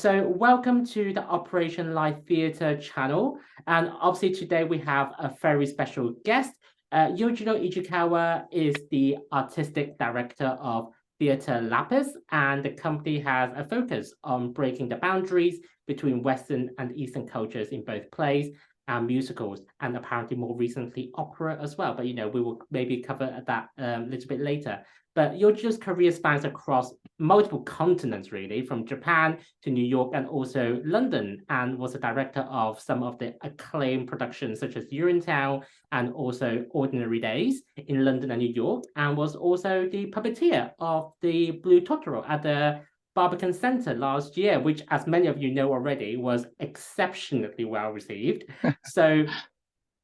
So welcome to the Operation Live Theatre channel. And obviously today we have a very special guest. Yojiro Ichikawa is the artistic director of Theatre Lapis, and the company has a focus on breaking the boundaries between Western and Eastern cultures in both plays and musicals, and apparently more recently opera as well. But we will maybe cover that a little bit later. But Yojiro's career spans across multiple continents, really, from Japan to New York and also London, and was a director of some of the acclaimed productions such as Urinetown and also Ordinary Days in London and New York, and was also the puppeteer of the Blue Totoro at the Barbican Centre last year, which, as many of you know already, was exceptionally well received. So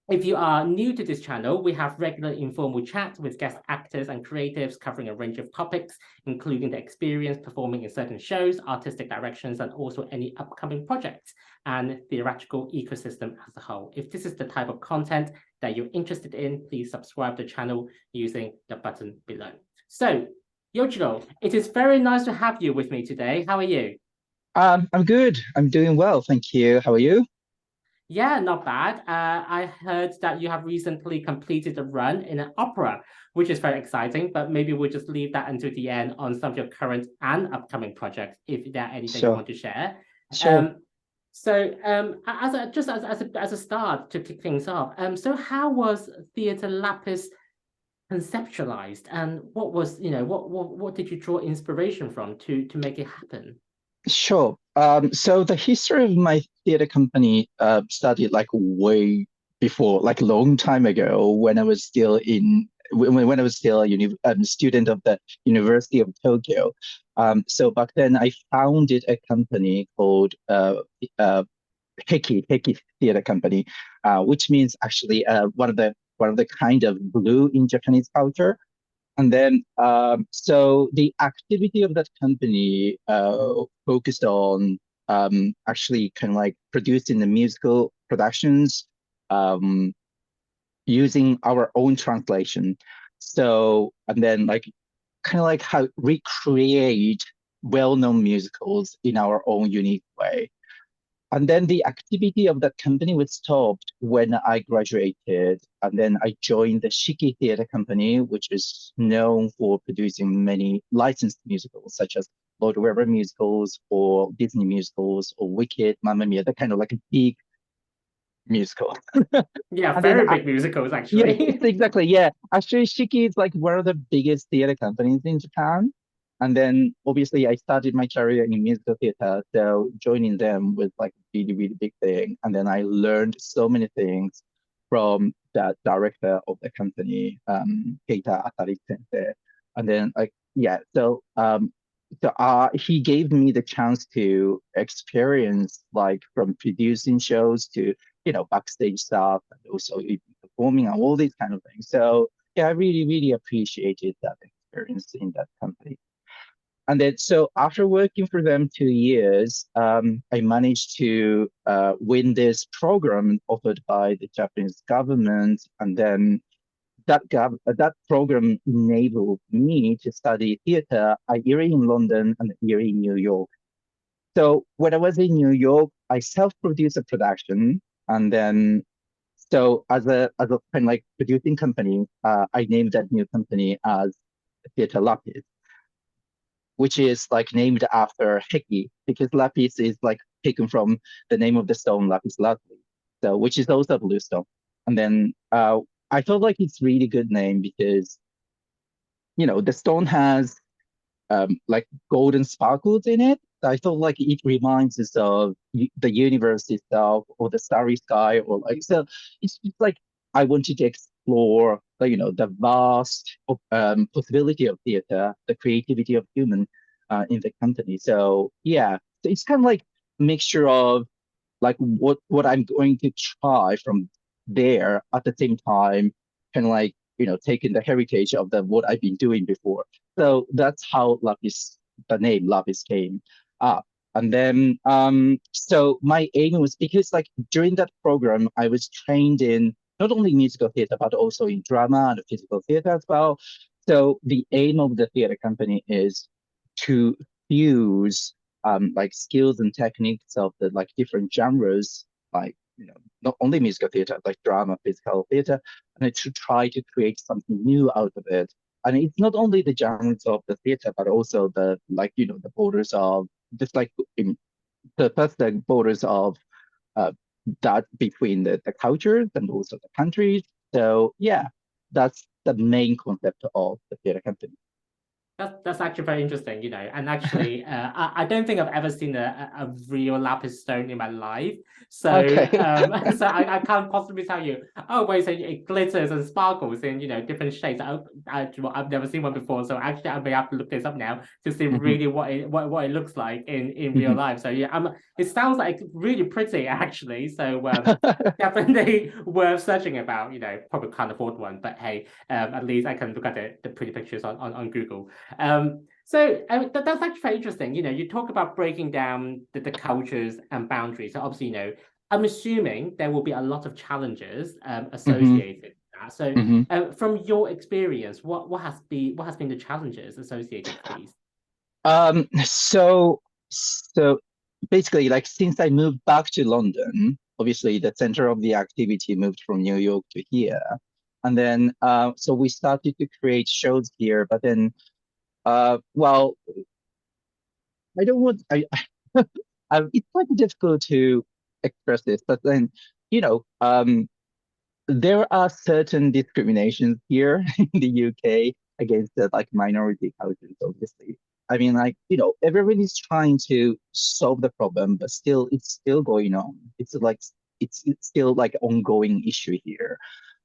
if you are new to this channel, we have regular informal chats with guest actors and creatives covering a range of topics, including the experience performing in certain shows, artistic directions, and also any upcoming projects and theatrical ecosystem as a whole. If this is the type of content that you're interested in, please subscribe to the channel using the button below. So, Yojiro, it is very nice to have you with me today. How are you? I'm good. I'm doing well, thank you. How are you? Yeah, not bad. I heard that you have recently completed a run in an opera, which is very exciting, but maybe we'll just leave that until the end on some of your current and upcoming projects, if there are any that you Sure, want to share. sure. Um, as a start to kick things off, so how was Theatre Lapis conceptualized, and what was, what did you draw inspiration from to make it happen? Sure. So the history of my theater company started like way before, like a long time ago when I was still when I was still a student of the University of Tokyo. So back then I founded a company called uh, Heki Theater Company, which means actually one of the kind of blue in Japanese culture. And then, so the activity of that company focused on actually kind of like producing the musical productions um, using our own translation. So, and then like kind of like how recreate well-known musicals in our own unique way. And then the activity of that company was stopped when I graduated. And then I joined the Shiki Theatre Company, which is known for producing many licensed musicals, such as Lord Weber musicals or Disney musicals or Wicked, Mamma Mia, that kind of like a big musical. Yeah, And then, very big musicals, yes, actually. exactly. Yeah. Actually, Shiki is like one of the biggest theater companies in Japan. And then obviously I started my career in musical theater. So joining them was like a really, really big thing. And then I learned so many things from that director of the company, Keita Atari Sensei. And then like, yeah, he gave me the chance to experience like from producing shows to, backstage stuff and also even performing and all these kind of things. So yeah, I really, really appreciated that experience in that company. And then, so after working for them 2 years, I managed to win this program offered by the Japanese government. And then that program enabled me to study theater a year in London and a year in New York. So when I was in New York, I self-produced a production, and then so as a kind of like producing company, I named that new company as Theatre Lapis, which is like named after Heki, because Lapis is like taken from the name of the stone Lapis Lazuli, so which is also a blue stone. And then I felt like it's really good name because the stone has like golden sparkles in it. I felt like it reminds us of the universe itself or the starry sky or like so. It's just like I wanted to explore the vast possibility of theater, the creativity of human in the company. So yeah, so it's kind of like mixture of like what I'm going to try from there at the same time, kind of like taking the heritage of the what I've been doing before. So that's how Lapis, the name Lapis came up. And then so my aim was because like during that program I was trained in not only musical theater but also in drama and physical theater as well. So the aim of the theater company is to fuse like skills and techniques of the like different genres, like not only musical theater, like drama, physical theater, and to try to create something new out of it. And it's not only the genres of the theater, but also the like the borders of just like in the first the borders of uh, that between the cultures and also the countries. So yeah, that's the main concept of the theater company. That's actually very interesting, and actually, I don't think I've ever seen a real lapis stone in my life. So, Okay. so I can't possibly tell you. Oh, wait, so it glitters and sparkles in different shades. I've never seen one before, so actually, I may have to look this up now to see Mhm, really what it looks like in real mhm. life. So yeah, it sounds like really pretty actually. So definitely worth searching about. Probably can't afford one, but hey, at least I can look at the pretty pictures on Google. So that's actually very interesting. You talk about breaking down the cultures and boundaries. So obviously, I'm assuming there will be a lot of challenges Mhm, associated with that. So mhm. from your experience, what has been the challenges associated with these? So basically, like since I moved back to London, obviously the center of the activity moved from New York to here. And then so we started to create shows here, but then well, I don't want it's quite difficult to express this, but then you know, um there are certain discriminations here in the UK against the like minority cultures, obviously. I mean, like, everybody's trying to solve the problem, but still it's still going on. It's still like ongoing issue here.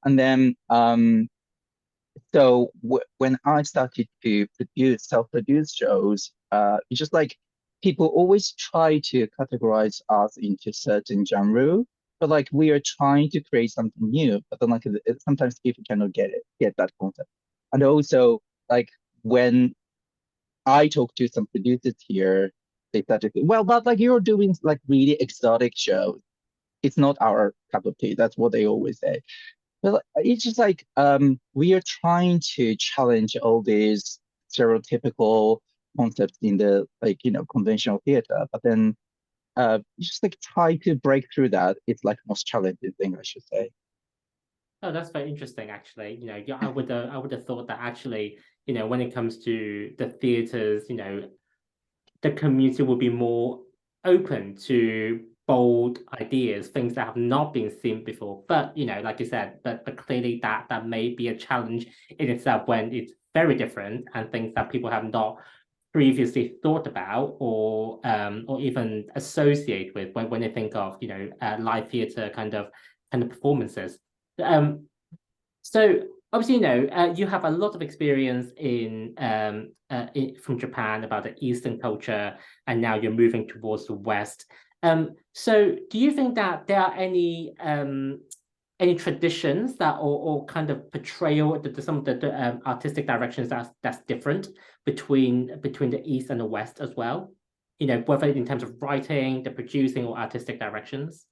And then so when I started to produce self-produced shows, it's just like people always try to categorize us into certain genre, but like we are trying to create something new, but then like sometimes people cannot get that concept. And also like when I talk to some producers here, they started, well, but like you're doing like really exotic shows. It's not our cup of tea. That's what they always say. Well, it's just like we are trying to challenge all these stereotypical concepts in the like conventional theater, but then you just like try to break through that. It's like most challenging thing, I should say. Oh, that's very interesting, actually. Yeah, I would have thought that actually, when it comes to the theaters, the community will be more open to bold ideas, things that have not been seen before. But like you said, but clearly that may be a challenge in itself when it's very different and things that people have not previously thought about or even associate with when they think of live theater kind of performances. Um, so obviously, you have a lot of experience from Japan about the Eastern culture, and now you're moving towards the West. So do you think that there are any traditions that or kind of portrayal some of the artistic directions that's different between the East and the West as well? Whether in terms of writing, the producing, or artistic directions.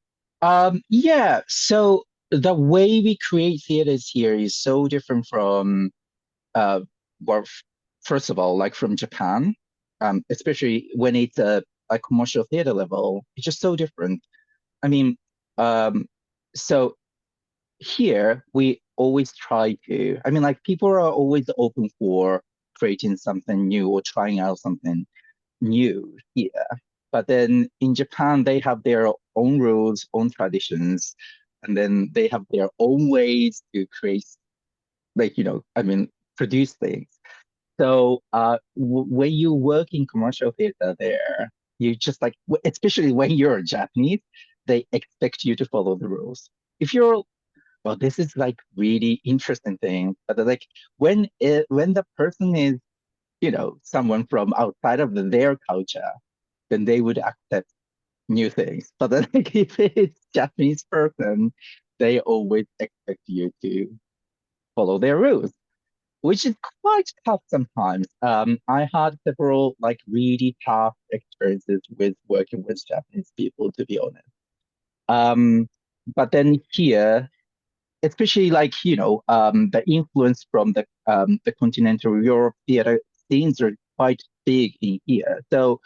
Yeah, so the way we create theaters here is so different from uh well first of all, like from Japan, especially when it's a commercial theater level, it's just so different. I mean, um, so here we always try to, I mean, like people are always open for creating something new or trying out something new here. But then in Japan, they have their own rules, own traditions, and then they have their own ways to create, like, I mean, produce things. So when you work in commercial theater there, you just like, especially when you're Japanese, they expect you to follow the rules. If you're, well, this is like really interesting thing, but like when the person is, someone from outside of their culture, then they would accept new things. But then like if it's Japanese person, they always expect you to follow their rules, which is quite tough sometimes. I had several like really tough experiences with working with Japanese people, to be honest. Um, but then here, especially like the influence from the continental Europe theater scenes are quite big in here. So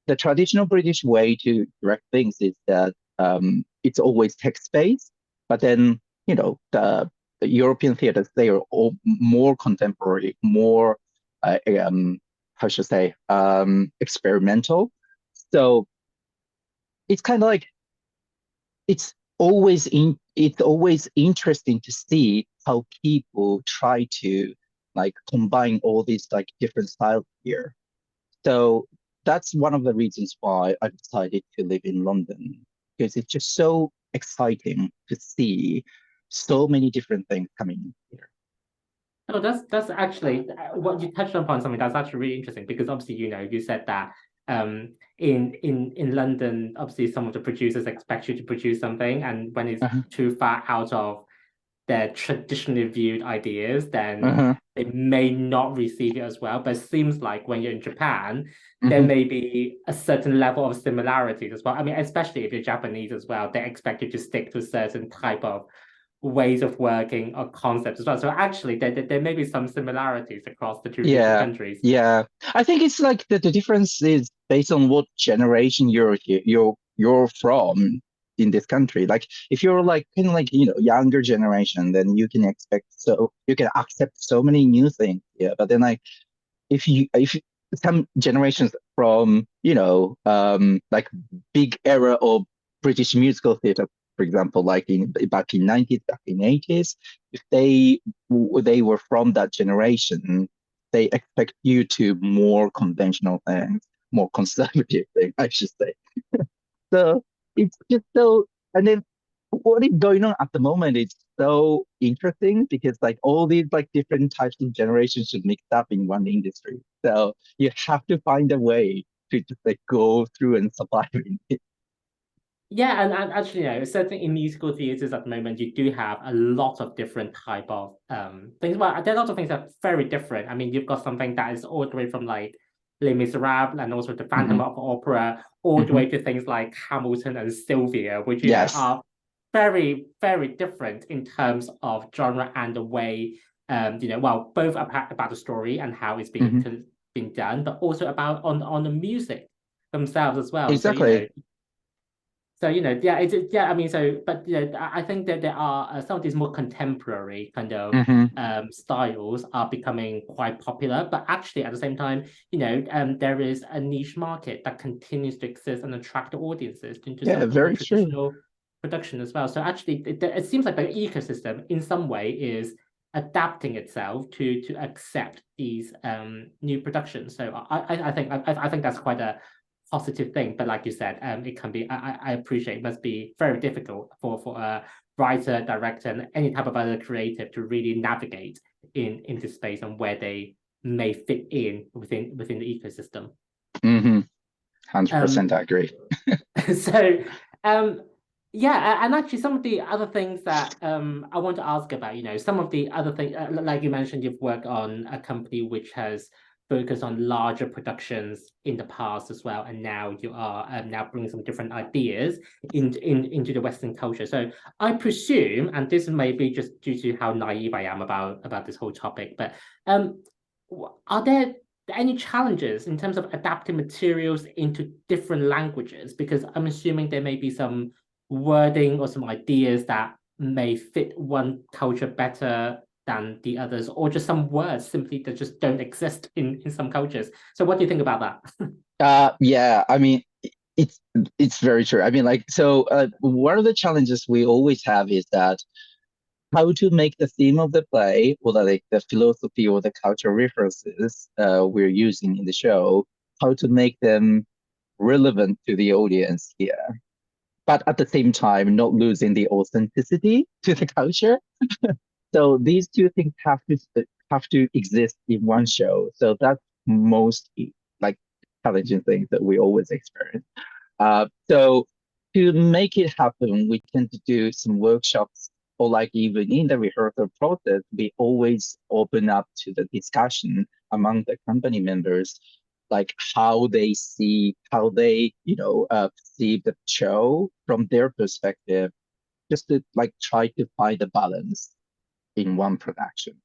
the traditional British way to direct things is that it's always text-based, but then, the European theaters, they are all more contemporary, more, how should I say, experimental. So it's kind of like it's always interesting to see how people try to like combine all these like different styles here. So that's one of the reasons why I decided to live in London, because it's just so exciting to see so many different things coming in here. Oh, that's actually what you touched upon something that's actually really interesting because obviously, you said that in London, obviously some of the producers expect you to produce something, and when it's Uh-huh, too far out of their traditionally viewed ideas, then uh-huh, they may not receive it as well. But it seems like when you're in Japan, there hmm may be a certain level of similarities as well. I mean, especially if you're Japanese as well, they expect you to stick to a certain type of ways of working or concepts as well. So actually, there may be some similarities across the two Yeah, countries. yeah. I think it's like the difference is based on what generation you're from in this country. Like if you're like kind of like younger generation, then you can accept so many new things. Yeah, but then like if some generations from like big era of British musical theater, for example, like in back in 90s, back in 80s, if they were from that generation, they expect you to more conventional things, more conservative things, I should say. So it's just so, and then what is going on at the moment is so interesting because like all these like different types of generations should mix up in one industry. So you have to find a way to just like go through and survive in it. Yeah, and actually, certainly in musical theaters at the moment, you do have a lot of different type of things. Well, there are a lot of things that are very different. I mean, you've got something that is all the way from like Les Miserables and also the Phantom Hmm of Opera, all the hmm way to things like Hamilton and Sylvia, which Yes. are very, very different in terms of genre and the way well, both about the story and how it's hmm being done, but also about on the music themselves as well. So Exactly. yeah, yeah. I mean, but I think that there are some of these more contemporary kind of hmm styles are becoming quite popular. But actually, at the same time, there is a niche market that continues to exist and attract the audiences into Yeah, some more very true. traditional production as well. So actually, it seems like the ecosystem in some way is adapting itself to accept these new productions. So I think that's quite a positive thing. But like you said, it can be. I appreciate it must be very difficult for a writer, director, and any type of other creative to really navigate into space and where they may fit in within the ecosystem. 100% Um, I agree. so um, yeah, and actually some of the other things that I want to ask about, some of the other things, like you mentioned, you've worked on a company which has focused on larger productions in the past as well, and now you are now bringing some different ideas into the Western culture. So I presume, and this may be just due to how naive I am about this whole topic, but um, are there any challenges in terms of adapting materials into different languages? Because I'm assuming there may be some wording or some ideas that may fit one culture better than the others, or just some words simply that just don't exist in some cultures. So what do you think about that? Yeah, I mean, it's it's very true. I mean, like, so one of the challenges we always have is that how to make the theme of the play or like the philosophy or the cultural references we're using in the show, how to make them relevant to the audience here, but at the same time not losing the authenticity to the culture. So these two things have to exist in one show. So that's most like challenging things that we always experience. So to make it happen, we tend to do some workshops or like even in the rehearsal process, we always open up to the discussion among the company members, like how they, perceive the show from their perspective, just to like try to find the balance in one production.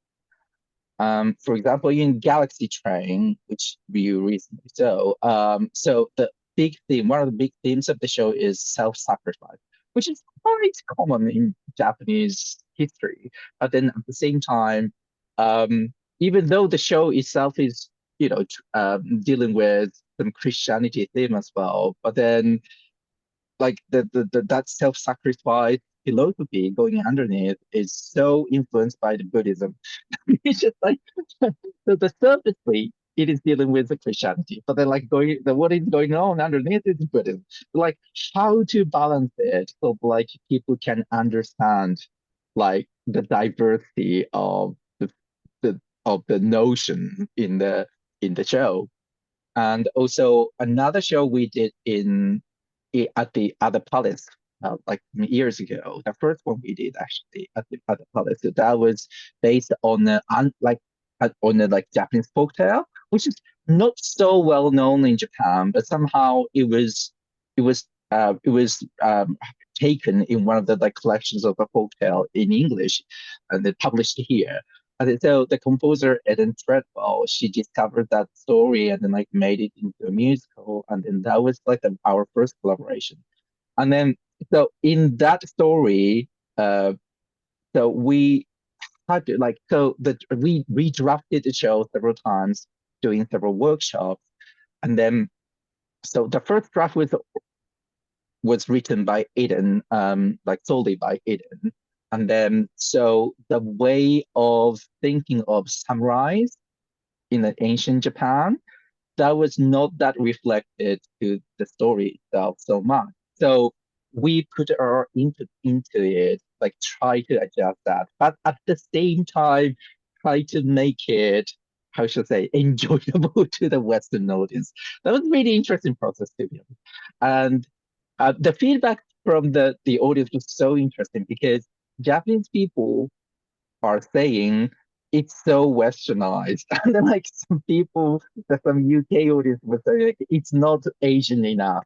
For example, in Galaxy Train, which we recently saw, so big theme, one of the big themes of the show is self-sacrifice, which is quite common in Japanese history. But then at the same time, even though the show itself is, dealing with some Christianity theme as well, but then like that self-sacrifice philosophy going underneath is so influenced by the Buddhism. It's just like the surfacely it is dealing with the Christianity, but then like what is going on underneath is Buddhism. Like how to balance it so like people can understand like the diversity of the notion in the show. And also another show we did at the palace like years ago. The first one we did actually at the palace. So that was based on like Japanese folktale, which is not so well known in Japan, but somehow it was taken in one of the like collections of the folktale in English, and then published here. And so the composer Eden Treadwell, she discovered that story and then like made it into a musical, and then that was like our first collaboration. And then so in that story, so we had to like so that we redrafted the show several times, doing several workshops, and then so the first draft was written by Eden, like solely by Eden. And then, so the way of thinking of samurais in the ancient Japan, that was not that reflected to the story itself so much. So we put our input into it, like try to adjust that, but at the same time, try to make it, how should I say, enjoyable to the Western audience. That was a really interesting process to be honest. And the feedback from the audience was so interesting because Japanese people are saying it's so westernized. And then like some UK audience was saying like, it's not Asian enough.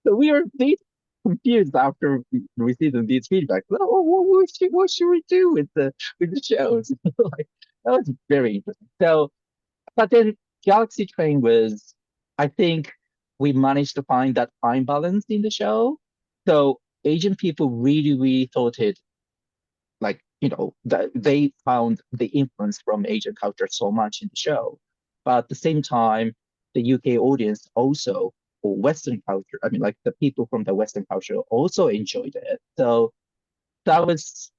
So we were a bit confused after receiving these feedbacks. Oh, what should we do with the shows? Like that was very interesting. So, but then Galaxy Train was, I think, we managed to find that fine balance in the show. So Asian people really, really thought it like, that they found the influence from Asian culture so much in the show. But at the same time, the UK audience also, or Western culture, I mean, like the people from the Western culture also enjoyed it. So that was,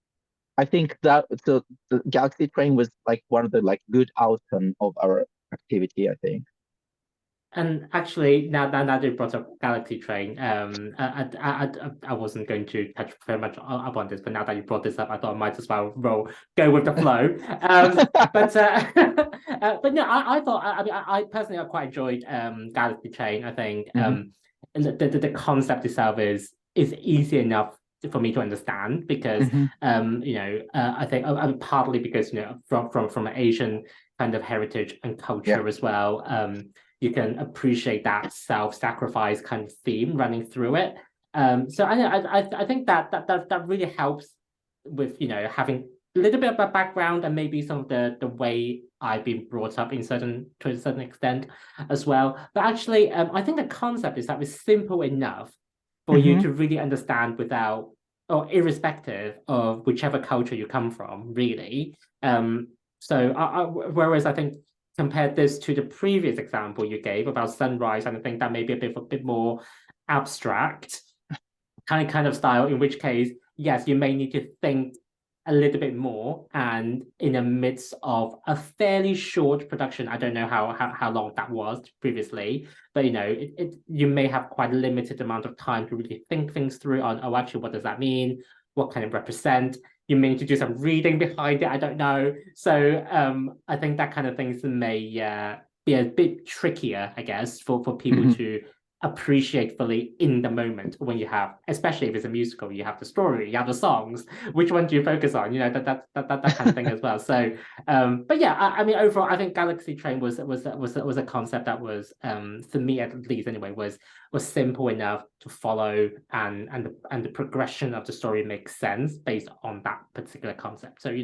I think that the Galaxy Train was like one of the like good outcome of our activity, I think. And actually, now that you brought up Galaxy Train, I wasn't going to touch very much up on this, but now that you brought this up, I thought I might as well go with the flow. But no, I thought I mean I personally I quite enjoyed Galaxy Train. I think the concept itself is easy enough for me to understand because I think partly because from an Asian kind of heritage and culture as well. You can appreciate that self-sacrifice kind of theme running through it. So I think that really helps with having a little bit of a background and maybe some of the way I've been brought up to a certain extent as well. But actually, I think the concept is that it's simple enough for you to really understand without or irrespective of whichever culture you come from, really. Whereas I think compare this to the previous example you gave about sunrise, and I think that may be a bit more abstract kind of style, in which case, yes, you may need to think a little bit more. And in the midst of a fairly short production, I don't know how long that was previously, but you may have quite a limited amount of time to really think things through on, oh, actually, what does that mean? What can it represent? You may need to do some reading behind it. I don't know. So I think that kind of things may be a bit trickier, I guess, for people to appreciate fully in the moment when you have, especially if it's a musical, you have the story, you have the songs. Which one do you focus on? That kind of thing as well. So, but yeah, I mean, overall, I think Galaxy Train was a concept that was, for me at least anyway, was simple enough to follow, and the progression of the story makes sense based on that particular concept. So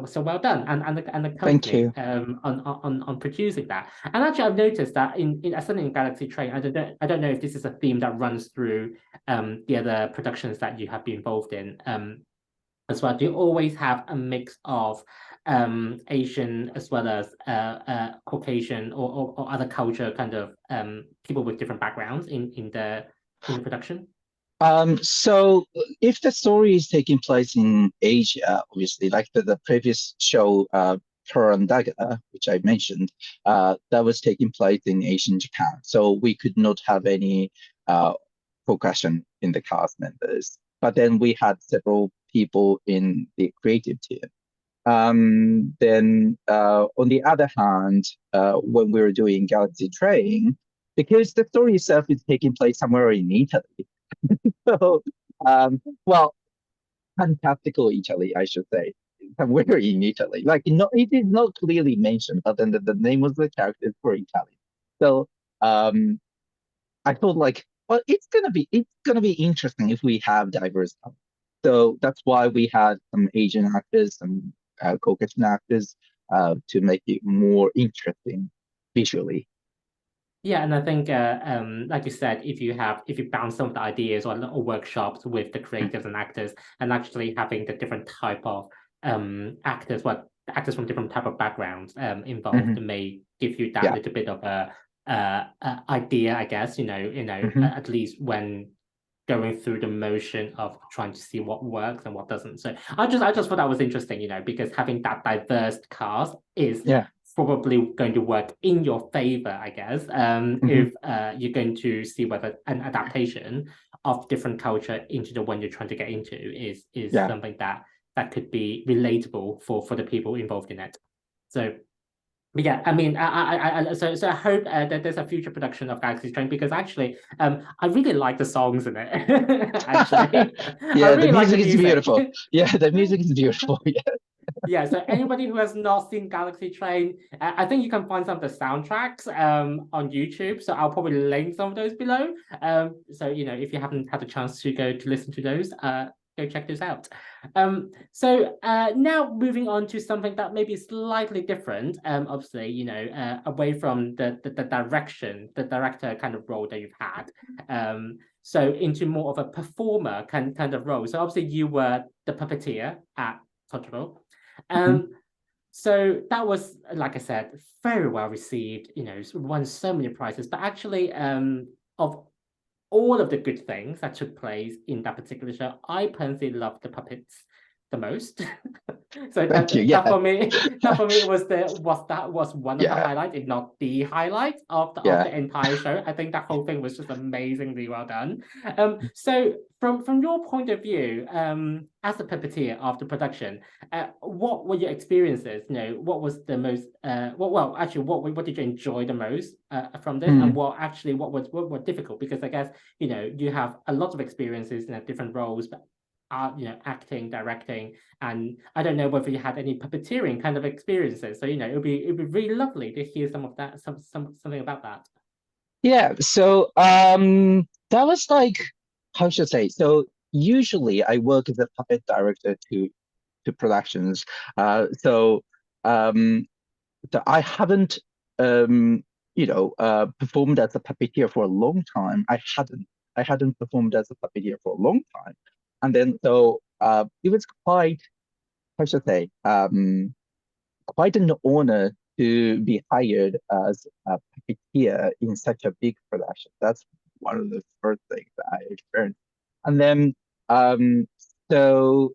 so well done, and the Thank company you. on producing that. And actually, I've noticed that certainly in Galaxy Train, I don't know if this is a theme that runs through the other productions that you have been involved in as well. Do you always have a mix of Asian as well as Caucasian or other culture kind of people with different backgrounds in the production? So if the story is taking place in Asia, obviously, like the previous show, Daga, which I mentioned, that was taking place in Asian Japan. So we could not have any Caucasian in the cast members. But then we had several people in the creative team. Then on the other hand, when we were doing Galaxy Train, because the story itself is taking place somewhere in Italy. So, well, fantastical Italy, I should say. Somewhere in Italy. Like, it is not clearly mentioned, but then the name of the character is for Italy. So, I thought like, well, it's gonna be interesting if we have diverse talent. So that's why we had some Asian actors, some Caucasian actors, to make it more interesting visually. Yeah, and I think, like you said, if you bounce some of the ideas or workshops with the creatives and actors, and actually having the different type of actors from different type of backgrounds involved, Hmm. may give you that Yeah. little bit of idea, I guess. Hmm. At least when going through the motion of trying to see what works and what doesn't. So I just thought that was interesting, because having that diverse cast is Yeah. probably going to work in your favor, I guess, Hmm. if you're going to see whether an adaptation of different culture into the one you're trying to get into is Yeah. something that could be relatable for the people involved in it. So but yeah, I mean, so I hope that there's a future production of Galaxy Train, because actually, I really like the songs in it. Actually, I Yeah, the really like the music is music. beautiful. Yeah, the music is beautiful. Yeah. Yeah, so anybody who has not seen Galaxy Train, I think you can find some of the soundtracks on YouTube. So I'll probably link some of those below. So if you haven't had a chance to go to listen to those, go check those out. So now moving on to something that may be slightly different. Obviously, away from the director kind of role that you've had. So into more of a performer kind of role. So obviously you were the puppeteer at Totoro. Mhm. Um, so that was, like I said, very well received, won so many prizes. But actually, of all of the good things that took place in that particular show, I personally loved the puppets the most. So Thank you. that Yeah. for me, was one of the Yeah. highlights, if not the highlight of Yeah. the entire show. I think that whole thing was just amazingly well done. So from your point of view, as a puppeteer of the production, what were your experiences? What was the most well, actually, what did you enjoy the most from this, and Mm. what was difficult? Because I guess you have a lot of experiences in different roles, but acting, directing, and I don't know whether you had any puppeteering kind of experiences. So it'd be really lovely to hear some of that, something about that. Yeah. So that was like, how should I say? So usually I work as a puppet director to productions. So um I haven't performed as a puppeteer for a long time. I hadn't performed as a puppeteer for a long time. And then so it was quite, how should I say, quite an honor to be hired as a puppeteer in such a big production. That's one of the first things that I experienced. And then so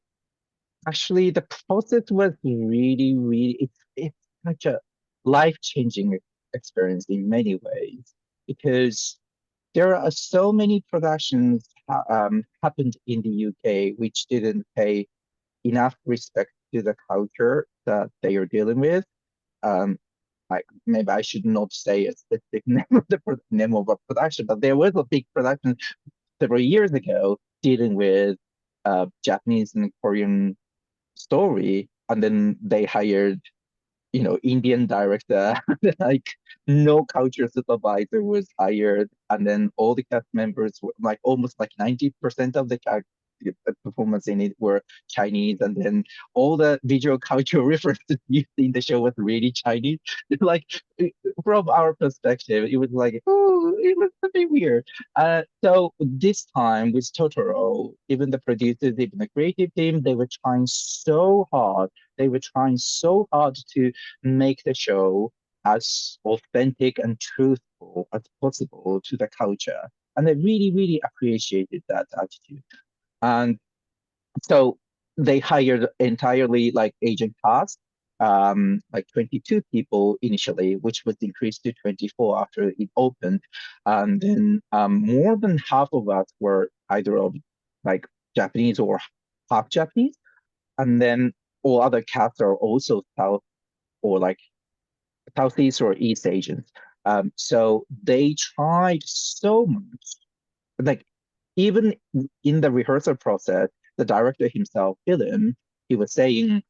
actually the process was really, really, it's such a life-changing experience in many ways, because there are so many productions happened in the UK which didn't pay enough respect to the culture that they are dealing with. Um, like maybe I should not say a specific name of the name of a production, but there was a big production several years ago dealing with Japanese and Korean story, and then they hired Indian director, like no culture supervisor was hired, and then all the cast members were like almost like 90% of the performance in it were Chinese, and then all the visual cultural references used in the show was really Chinese. Like from our perspective, it was like, oh, it was a bit weird. So this time with Totoro, even the producers, even the creative team, they were trying so hard. They were trying so hard to make the show as authentic and truthful as possible to the culture. And I really, really appreciated that attitude. And so they hired entirely like agent cast, like 22 people initially, which was increased to 24 after it opened. And then more than half of us were either of like Japanese or half Japanese. And then all other casts are also South or like Southeast or East Asians. So they tried so much, like even in the rehearsal process, the director himself, Philip, he was saying,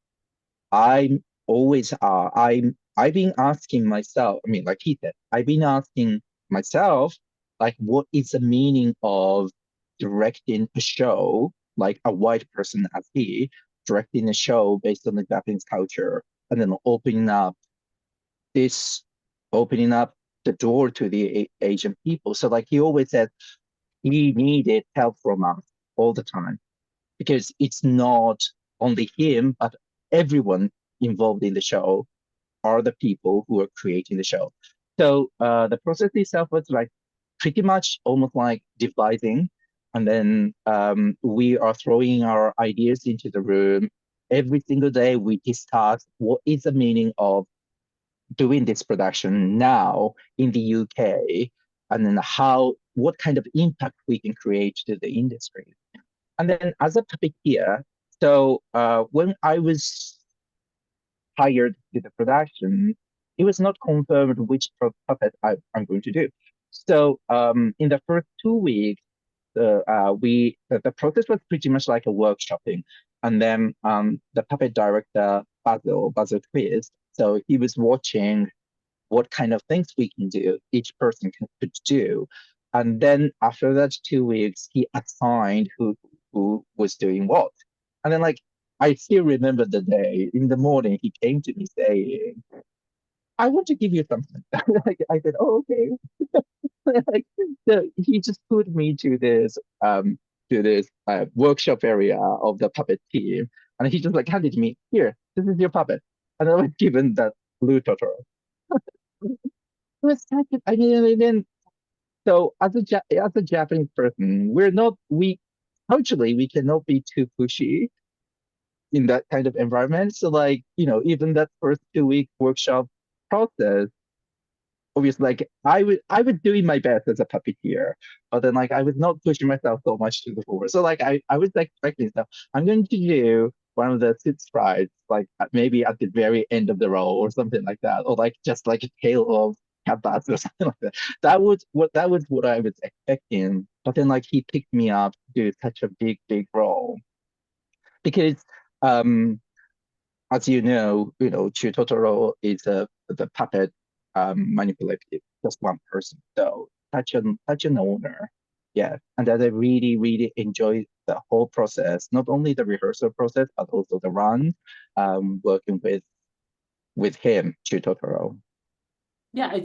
I'm always I've been asking myself, I mean, like he said, I've been asking myself, like, what is the meaning of directing a show, like a white person as he, directing a show based on the Japanese culture, and then this opening up the door to the Asian people. So like he always said, he needed help from us all the time because it's not only him, but everyone involved in the show are the people who are creating the show. So the process itself was like pretty much almost like devising, and then we are throwing our ideas into the room. Every single day we discuss what is the meaning of doing this production now in the UK, and then what kind of impact we can create to the industry. And then as a puppeteer, so when I was hired to the production, it was not confirmed which I'm going to do. So in the first 2 weeks, the process was pretty much like a workshopping, and then the puppet director Basil Twist, so he was watching what kind of things we can do, each person could do. And then after that 2 weeks, he assigned who was doing what. And then like I still remember the day in the morning he came to me saying, I want to give you something. Like, I said, oh, okay. Like, so he just put me to this workshop area of the puppet team, and he just like handed me, here, this is your puppet. And I was given that blue Totoro. It was such a, I mean, and then so as a Japanese person, we culturally we cannot be too pushy in that kind of environment. So like, even that first 2 week workshop process, obviously like I was doing my best as a puppeteer, but then like I was not pushing myself so much to the forward. So like I was expecting stuff. I'm going to do one of the sit strides, like maybe at the very end of the row or something like that, or like just like a tail of cat bats or something like that. That was what I was expecting. But then like he picked me up to do such a big role because um as Totoro is the puppet manipulative, just one person. So such an owner. Yeah. And that I really, really enjoy the whole process, not only the rehearsal process, but also the run, working with him, Totoro. Yeah,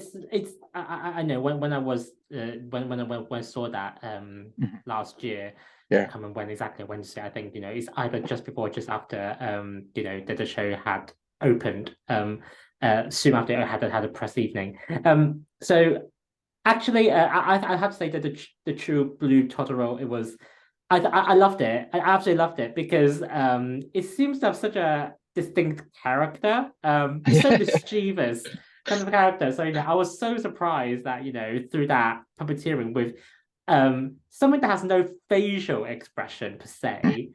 I know when I was when I saw that Mhm. last year. I Yeah. can't remember when exactly Wednesday. I think it's either just before or just after that the show had opened soon after it had a press evening. So actually I have to say that the true Blue Totoro, I loved it. I absolutely loved it because it seems to have such a distinct character, so mischievous kind of character. So I was so surprised that through that puppeteering with something that has no facial expression per se,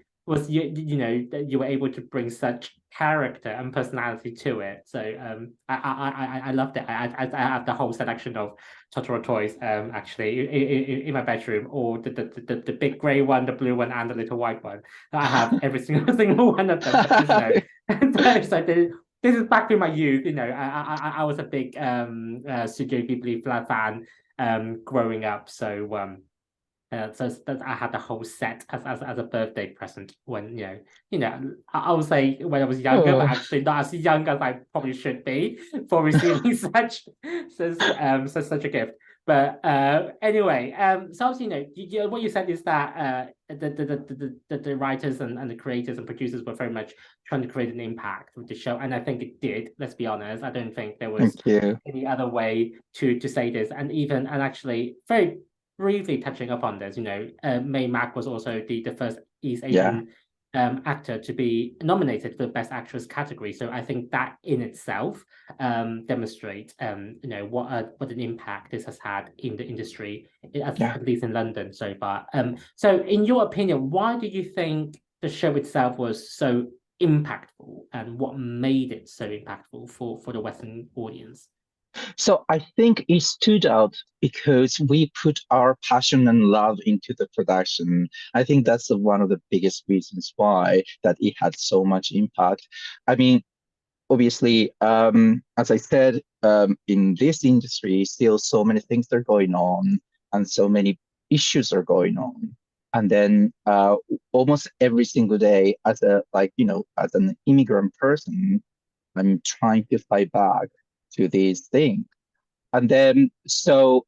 you know that you were able to bring such character and personality to it. So I loved it. I have the whole selection of Totoro toys actually in my bedroom, or the big gray one, the blue one, and the little white one. I have every single one of them because you know so this is back in my youth. You know, I was a big Studio Ghibli fan growing up. So that I had the whole set as a birthday present when I would say when I was younger, but Oh, actually not as young as I probably should be for receiving such a gift. But anyway, so obviously what you said is that the writers and the creators and producers were very much trying to create an impact with the show, and I think it did. Let's be honest, I don't think there was thank you. any other way to say this, and actually very briefly touching upon this, May Mack was also the first East Yeah, Asian actor to be nominated for the Best Actress category. So I think that in itself demonstrates, what an impact this has had in the industry, yeah. at least in London so far. So in your opinion, why do you think the show itself was so impactful, and what made it so impactful for the Western audience? So I think it stood out because we put our passion and love into the production. I think that's one of the biggest reasons why that it had so much impact. I mean, obviously, as I said, in this industry, still so many things are going on and so many issues are going on. And then almost every single day, as as an immigrant person, I'm trying to fight back to these things. And then so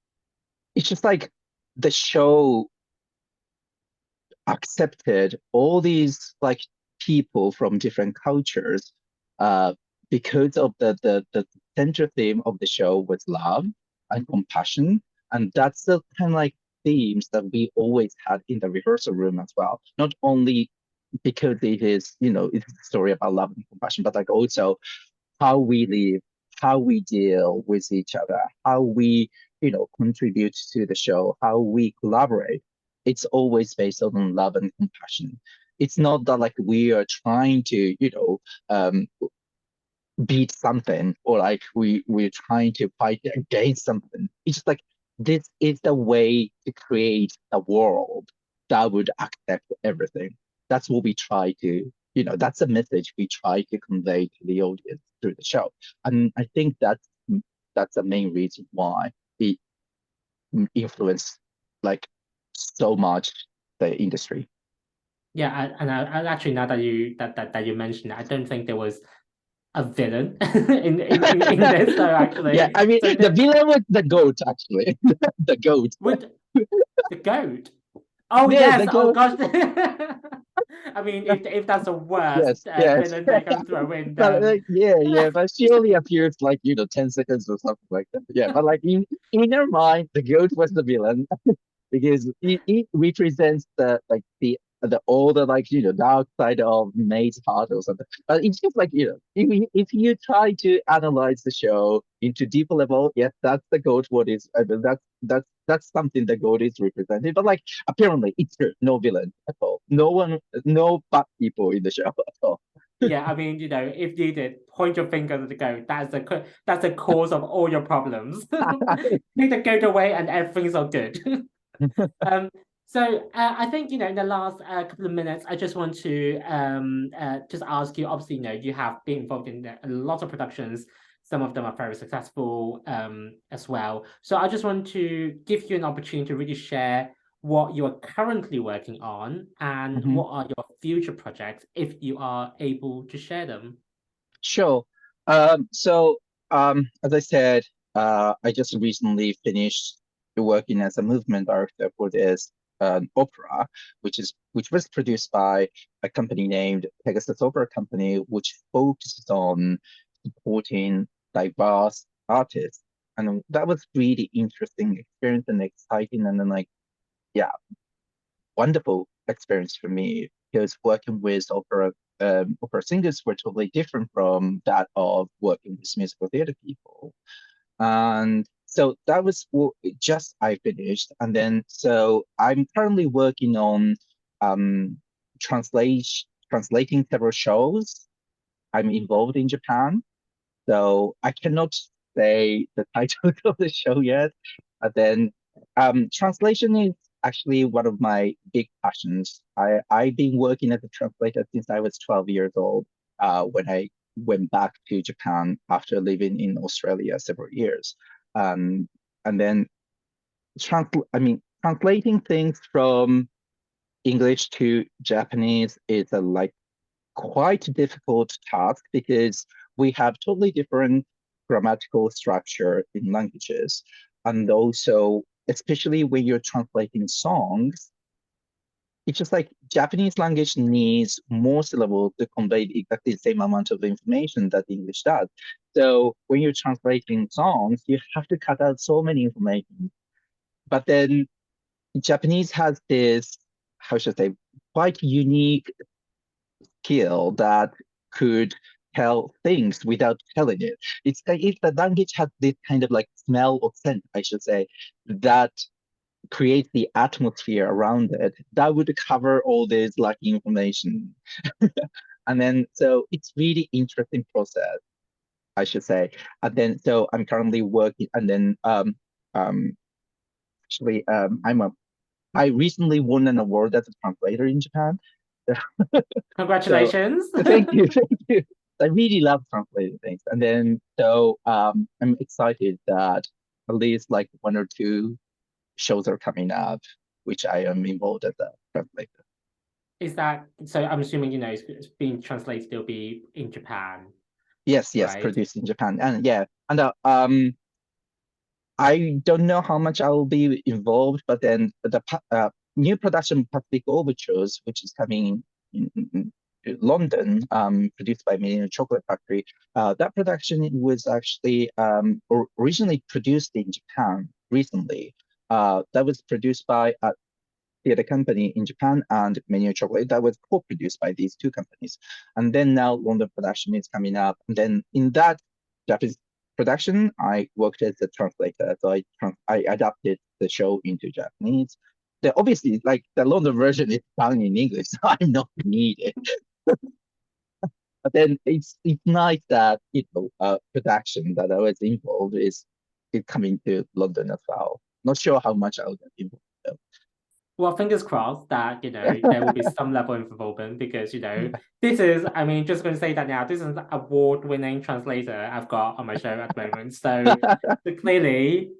it's just like the show accepted all these like people from different cultures uh because of the center theme of the show was love and compassion. And that's the kind of like themes that we always had in the rehearsal room as well. Not only because it is, it's a story about love and compassion, but like also how we live, how we deal with each other, how we, contribute to the show, how we collaborate. It's always based on love and compassion. It's not that like we are trying to, beat something, or like we're trying to fight against something. It's just like this is the way to create a world that would accept everything. That's what we try to, that's a message we try to convey to the audience through the show. And I think that's the main reason why it influenced like so much the industry. Yeah, and actually now that you mentioned it, I don't think there was a villain in this. So Yeah, actually, I mean so the the villain was the goat actually. The goat. with the goat. Oh Yeah, yes. the Oh goat. gosh. I mean, if that's the Yes, worst yes. villain they can throw in, But then yeah, yeah, but she only appears like 10 seconds or something like that. Yeah, but like in her mind, the goat was the villain because it represents the all the like dark side of May's heart or something. But it's just like if you try to analyze the show into deeper level, yes, that's the goat. What is I mean, that's something the goat is representing. But like apparently, it's true, no villain at all. No one, no bad people in the show at all. yeah, I mean, if you did point your finger at the goat, that's the cause of all your problems. Take the goat away, and everything's all good. Um, so I think in the last couple of minutes, I just want to just ask you. Obviously, you have been involved in a lot of productions. Some of them are very successful as well. So I just want to give you an opportunity to really share what you are currently working on and Mhm. what are your future projects, if you are able to share them. Sure. As I said, I just recently finished working as a movement director for this opera, which was produced by a company named Pegasus Opera Company, which focuses on supporting diverse artists. And that was really interesting experience and exciting, and then like, yeah, wonderful experience for me because working with opera singers were totally different from that of working with musical theater people. And so that was just I finished. And then so I'm currently working on translating several shows. I'm involved in Japan, so I cannot say the title of the show yet. But then translation is actually one of my big passions. I've been working as a translator since I was 12 years old, when I went back to Japan after living in Australia several years. And then translating things from English to Japanese is a quite difficult task because we have totally different grammatical structure in languages. And also, especially when you're translating songs, it's just like Japanese language needs more syllables to convey exactly the same amount of information that English does. So when you're translating songs, you have to cut out so many information. But then Japanese has this, how should I say, quite unique skill that could tell things without telling it. It's like if the language has this kind of like smell or scent, I should say, that creates the atmosphere around it, that would cover all this lacking information. And then, so it's really interesting process, I should say. And then, so I'm currently working, and then actually, I recently won an award as a translator in Japan. Congratulations. So, thank you, thank you. I really love translating things. And then, so I'm excited that at least like one or two shows are coming up, which I am involved as a translator. Is that so? I'm assuming it's being translated. It'll be in Japan. Yes, right? produced in Japan, and yeah, and I don't know how much I will be involved, but then the new production Pacific Overtures, which is coming in London, produced by Millennium Chocolate Factory. That production was actually originally produced in Japan recently. That was produced by a theater company in Japan and Millennium Chocolate. That was co-produced by these two companies. And then now London production is coming up. And then in that Japanese production, I worked as a translator. So I adapted the show into Japanese. Obviously, like the London version is sung in English, so I'm not needed. But then it's nice that production that I was involved is coming to London as well. Not sure how much I'll get involved though. Well, fingers crossed that there will be some level of involvement because this is, I mean, just going to say that now, this is an award-winning translator I've got on my show at the moment. So clearly,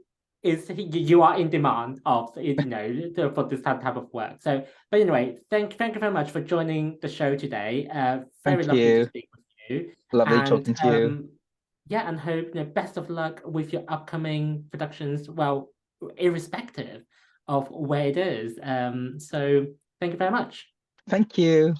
you are in demand of for this type of work. So, but anyway, thank you very much for joining the show today. Very lovely to speak with you. Lovely talking to you. Yeah, and hope best of luck with your upcoming productions. Well, irrespective of where it is. So thank you very much. Thank you.